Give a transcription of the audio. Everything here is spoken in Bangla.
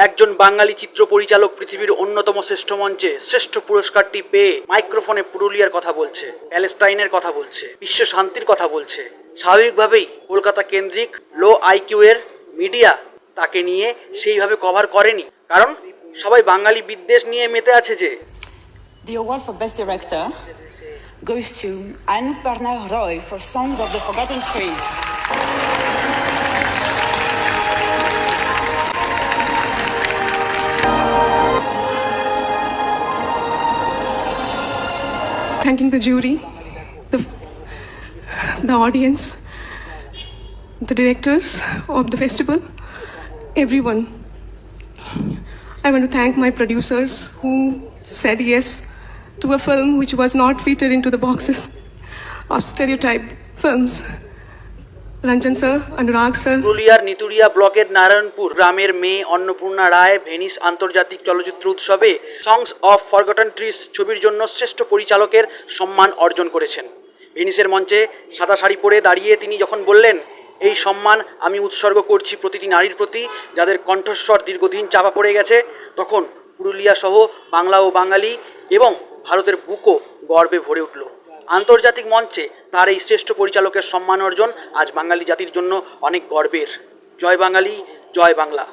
একজন বাঙালি চিত্র পরিচালক পৃথিবীর অন্যতম শ্রেষ্ঠ মঞ্চে শ্রেষ্ঠ পুরস্কারটি পেয়ে মাইক্রোফোনে পুরুলিয়ার কথা বলছে, প্যালেস্টাইনের কথা বলছে, বিশ্ব শান্তির কথা বলছে। স্বাভাবিকভাবেই কলকাতা কেন্দ্রিক লো আইকিউ এর মিডিয়া তাকে নিয়ে সেইভাবে কভার করেনি, কারণ সবাই বাঙালি বিদ্বেষ নিয়ে মেতে আছে যে। The award for Best Director goes to Anoop Bernard Roy for Songs of the Forgotten Trees. Thanking the jury, the audience, the directors of the festival, everyone. I want to thank my producers who said yes to a film which was not fitted into the boxes of stereotype films. Ranjan sir, Anurag sir. পুরুলিয়ার নিতুড়িয়া ব্লকের নারায়ণপুর গ্রামের মেয়ে অন্নপূর্ণা রায় ভেনিস আন্তর্জাতিক চলচ্চিত্র উৎসবে সংস অফ ফরগটন ট্রিজ ছবির জন্য শ্রেষ্ঠ পরিচালকের সম্মান অর্জন করেছেন। ভেনিসের মঞ্চে সাদা শাড়ি পরে দাঁড়িয়ে তিনি যখন বললেন, এই সম্মান আমি উৎসর্গ করছি প্রতিটি নারীর প্রতি যাদের কণ্ঠস্বর দীর্ঘদিন চাপা পড়ে গেছে, তখন পুরুলিয়া সহ বাংলা ও বাঙালি এবং ভারতের বুকও গর্বে ভরে উঠল। আন্তর্জাতিক মঞ্চে তার এই শ্রেষ্ঠ পরিচালকের সম্মান অর্জন আজ বাঙালি জাতির জন্য অনেক গর্বের। জয় বাঙালি, জয় বাংলা।